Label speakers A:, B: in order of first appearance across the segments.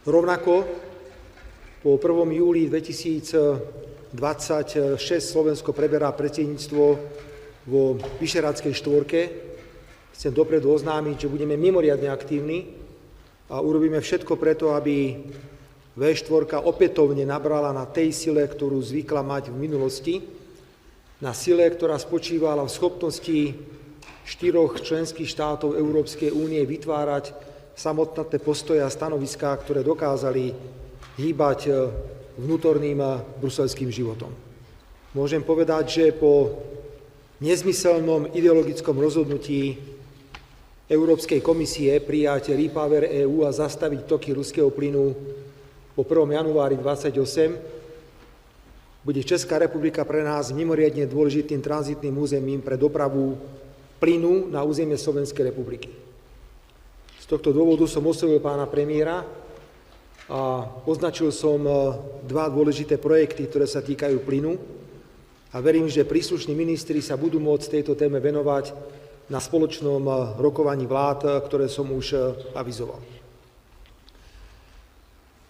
A: Rovnako po 1. júli 2026 Slovensko preberá predsedníctvo vo Vyšehradskej štvorke. Chcem dopredu oznámiť, že budeme mimoriadne aktívni a urobíme všetko preto, aby V4 opätovne nabrala na tej sile, ktorú zvykla mať v minulosti, na sile, ktorá spočívala v schopnosti 4 členských štátov Európskej únie vytvárať samostatné postoje a stanoviská, ktoré dokázali hýbať vnútorným bruselským životom. Môžem povedať, že po nezmyselnom ideologickom rozhodnutí Európskej komisie prijať Repower EU a zastaviť toky ruského plynu po 1. januári 2028 bude Česká republika pre nás mimoriadne dôležitým tranzitným územím pre dopravu plynu na územie Slovenskej republiky. Z tohto dôvodu som oslovil pána premiéra a označil som 2 dôležité projekty, ktoré sa týkajú plynu a verím, že príslušní ministri sa budú môcť tejto téme venovať na spoločnom rokovaní vlád, ktoré som už avizoval.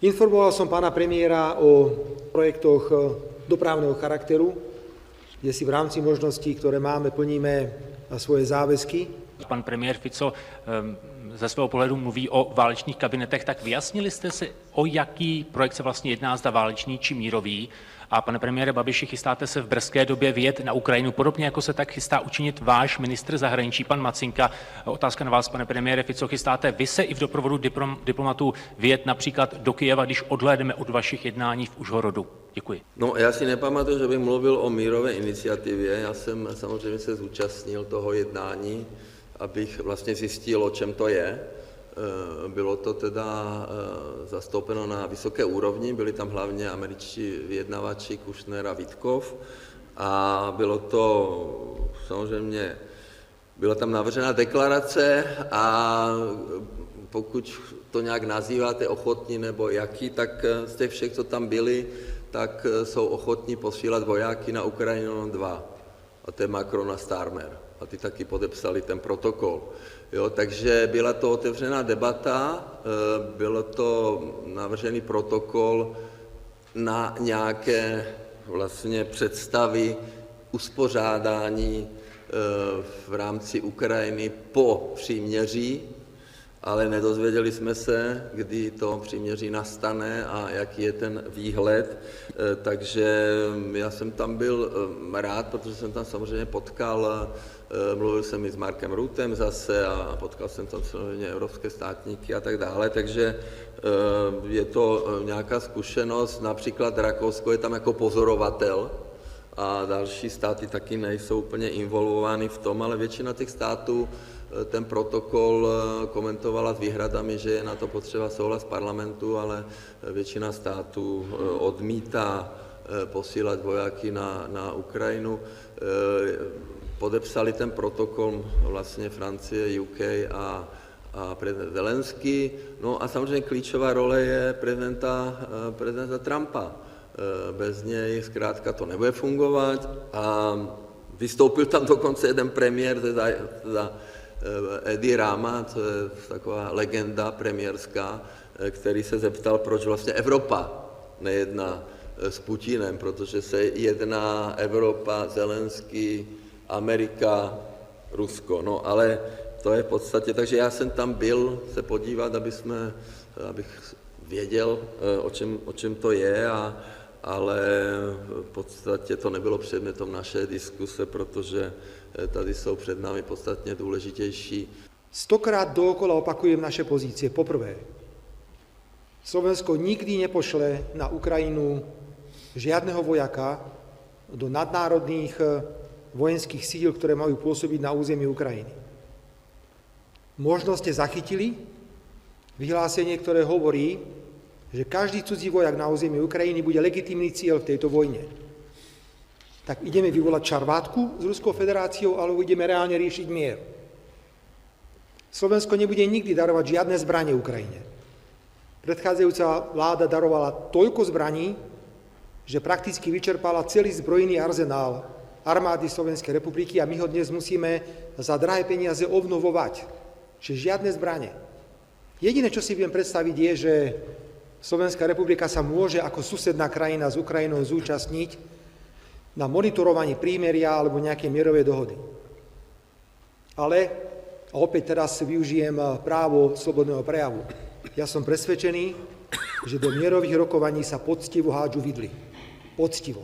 A: Informoval som pána premiéra o projektoch dopravného charakteru, kde si v rámci možností, ktoré máme, plníme svoje záväzky.
B: Pan premiér Fico ze svého pohledu mluví o válečných kabinetech, tak vyjasnili jste si, o jaký projekt se vlastně jedná, zda válečný či mírový? A pane premiére Babiši, chystáte se v brzké době vyjet na Ukrajinu, podobně jako se tak chystá učinit váš ministr zahraničí, pan Macinka. Otázka na vás, pane premiére Fico, chystáte vy se i v doprovodu diplomatů vyjet například do Kyjeva, když odhlédneme od vašich jednání v Užhorodu? Děkuji.
C: No, já si nepamatuju, že bych mluvil o mírové iniciativě. Já jsem samozřejmě se zúčastnil toho jednání, abych vlastně zjistil, o čem to je. Bylo to teda zastoupeno na vysoké úrovni, byli tam hlavně američtí vyjednavači Kushner a Witkov a bylo to samozřejmě, byla tam navržena deklarace a pokud to nějak nazýváte ochotní nebo jaký, tak z těch všech, co tam byli, tak jsou ochotní posílat vojáky na Ukrajinu 2 a to je Macron a Starmer. A ty taky podepsali ten protokol. Jo, takže byla to otevřená debata, byl to navržený protokol na nějaké vlastně představy uspořádání v rámci Ukrajiny po příměří, ale nedozvěděli jsme se, kdy to příměří nastane a jaký je ten výhled. Takže já jsem tam byl rád, protože jsem tam samozřejmě potkal, mluvil jsem i s Markem Ruttem zase a potkal jsem tam samozřejmě evropské státníky a tak dále, takže je to nějaká zkušenost, například Rakousko je tam jako pozorovatel a další státy taky nejsou úplně involvovány v tom, ale většina těch států ten protokol komentovala s výhradami, že je na to potřeba souhlas parlamentu, ale většina států odmítá posílat vojáky na Ukrajinu. Podepsali ten protokol vlastně Francie, UK a prezident Zelenský. No a samozřejmě klíčová role je prezidenta Trumpa. Bez něj zkrátka to nebude fungovat a vystoupil tam dokonce jeden premiér, Edi Rama, to je taková legenda premiérská, který se zeptal, proč vlastně Evropa nejedná s Putinem, protože se jedná Evropa, Zelenský, Amerika, Rusko. No ale to je v podstatě, takže já jsem tam byl se podívat, abych věděl, o čem to je, ale v podstatě to nebylo předmětom naše diskuse, protože tady jsou před námi podstatně důležitější.
A: 100krát dookola opakujem naše pozície. Poprvé, Slovensko nikdy nepošle na Ukrajinu žiadneho vojaka do nadnárodných vojenských síl, ktoré majú pôsobiť na území Ukrajiny. Možno ste zachytili vyhlásenie, ktoré hovorí, že každý cudzí vojak na území Ukrajiny bude legitímny cieľ v tejto vojne. Tak ideme vyvolať čarvátku s Ruskou federáciou, alebo ideme reálne riešiť mier. Slovensko nebude nikdy darovať žiadne zbranie Ukrajine. Predchádzajúca vláda darovala toľko zbraní, že prakticky vyčerpala celý zbrojný arzenál armády Slovenskej republiky a my ho dnes musíme za drahé peniaze obnovovať. Čiže žiadne zbranie. Jediné, čo si viem predstaviť, je, že Slovenská republika sa môže ako susedná krajina s Ukrajinou zúčastniť na monitorovaní prímeria alebo nejakej mierovej dohody. Ale, a opäť teraz využijem právo slobodného prejavu, ja som presvedčený, že do mierových rokovaní sa poctivo hádžu vidly. Poctivo.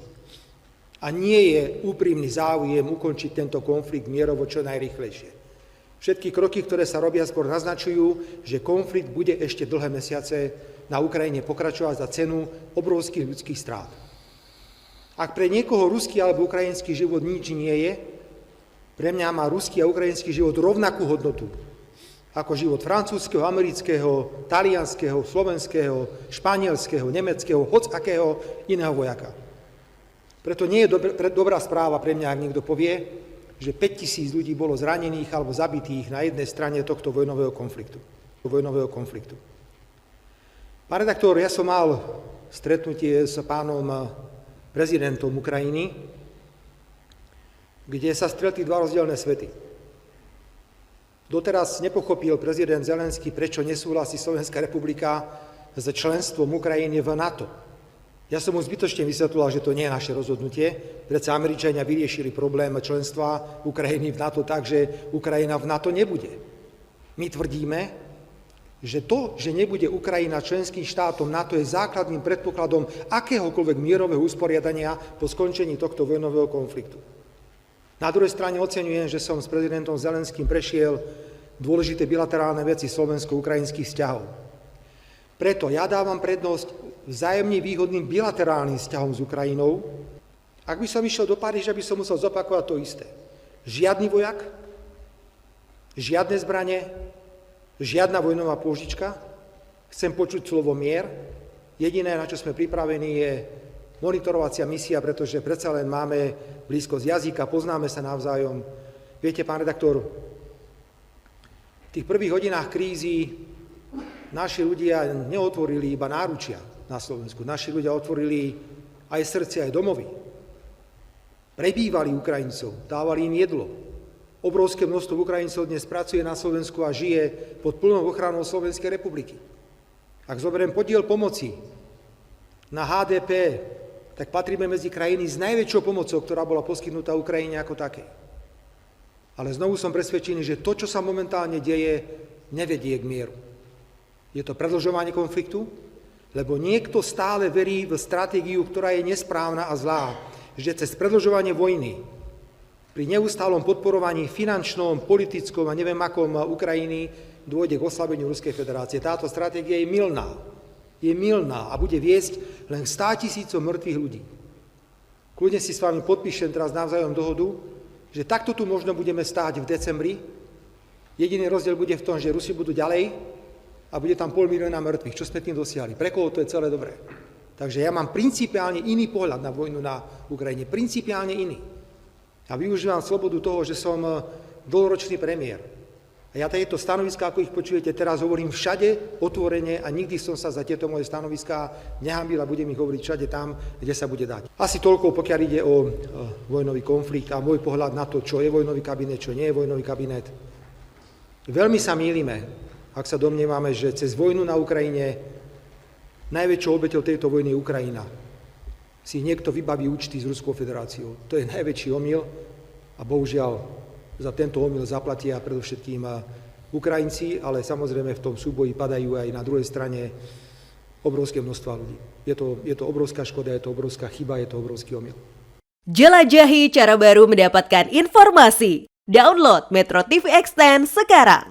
A: A nie je úprimný záujem ukončiť tento konflikt mierovo čo najrýchlejšie. Všetky kroky, ktoré sa robia, skôr naznačujú, že konflikt bude ešte dlhé mesiace na Ukrajine pokračovať za cenu obrovských ľudských strát. Ak pre niekoho ruský alebo ukrajinský život nič nie je, pre mňa má ruský a ukrajinský život rovnakú hodnotu ako život francúzskeho, amerického, talianskeho, slovenského, španielského, nemeckého, hocakého iného vojaka. Preto nie je dobrá správa pre mňa, ak niekto povie, že 5 000 ľudí bolo zranených alebo zabitých na jednej strane tohto vojnového konfliktu. Pán redaktor, ja som mal stretnutie s pánom prezidentom Ukrajiny, kde sa stretli dva rozdielne svety. Doteraz nepochopil prezident Zelenský, prečo nesúhlasí Slovenská republika s členstvom Ukrajiny v NATO. Ja som mu zbytočne vysvetlil, že to nie je naše rozhodnutie. Predsa Američania vyriešili problém členstva Ukrajiny v NATO tak, že Ukrajina v NATO nebude. My tvrdíme, že to, že nebude Ukrajina členským štátom NATO, je základným predpokladom akéhokoľvek mierového usporiadania po skončení tohto vojnového konfliktu. Na druhej strane oceňujem, že som s prezidentom Zelenským prešiel dôležité bilaterálne veci slovensko-ukrajinských vzťahov. Preto ja dávam prednosť vzájomne výhodným bilaterálnym vzťahom s Ukrajinou. Ak by som išiel do Paríža, by som musel zopakovať to isté. Žiadny vojak, žiadne zbranie, žiadna vojnová pôžička. Chcem počuť slovo mier. Jediné, na čo sme pripravení, je monitorovacia misia, pretože predsa len máme blízkosť jazyka, poznáme sa navzájom. Viete, pán redaktor, v tých prvých hodinách krízy naši ľudia neotvorili iba náručia na Slovensku. Naši ľudia otvorili aj srdce, aj domovy. Prebývali Ukrajincov, dávali im jedlo. Obrovské množstvo Ukrajincov dnes pracuje na Slovensku a žije pod plnou ochranou Slovenskej republiky. Ak zoberiem podiel pomoci na HDP, tak patríme medzi krajiny s najväčšou pomocou, ktorá bola poskytnutá Ukrajine ako takej. Ale znovu som presvedčený, že to, čo sa momentálne deje, nevedie k mieru. Je to predĺžovanie konfliktu, lebo niekto stále verí v stratégiu, ktorá je nesprávna a zlá, že cez predĺžovanie vojny, pri neustálom podporovaní finančnom, politickom a neviem akom Ukrajiny, dôjde k oslabeniu Ruskej federácie. Táto stratégia je mylná. Je mylná a bude viesť len 100 000 mŕtvych ľudí. Kľudne si s vami podpíšem teraz navzájom dohodu, že takto tu možno budeme stáť v decembri. Jediný rozdiel bude v tom, že Rusi budú ďalej a bude tam 500 000 mŕtvych. Čo sme tým dosiahli? Pre koho to je celé dobré? Takže ja mám principiálne iný pohľad na vojnu na Ukrajine. Principiálne iný. A využívam slobodu toho, že som dlhoročný premiér. A ja tieto stanoviská, ako ich počujete teraz, hovorím všade otvorene a nikdy som sa za tieto moje stanoviská nehanbil a budem ich hovoriť všade tam, kde sa bude dať. Asi toľko, pokiaľ ide o vojnový konflikt a môj pohľad na to, čo je vojnový kabinet, čo nie je vojnový kabinet. Veľmi sa mýlime, ak sa domnievame, že cez vojnu na Ukrajine najväčšou obeťou tejto vojny je Ukrajina. Si niekto vybaví účty s Ruskou federáciou. To je najväčší omyl a bohužiaľ za tento omyl zaplatia predovšetkým Ukrajinci, ale samozrejme v tom súboji padajú aj na druhej strane obrovské množstva ľudí. Je to obrovská škoda, je to obrovská chyba, je to obrovský omyl.
D: Jelajahi cara baru mendapatkan informasi. Download Metro TV Extend sekarang.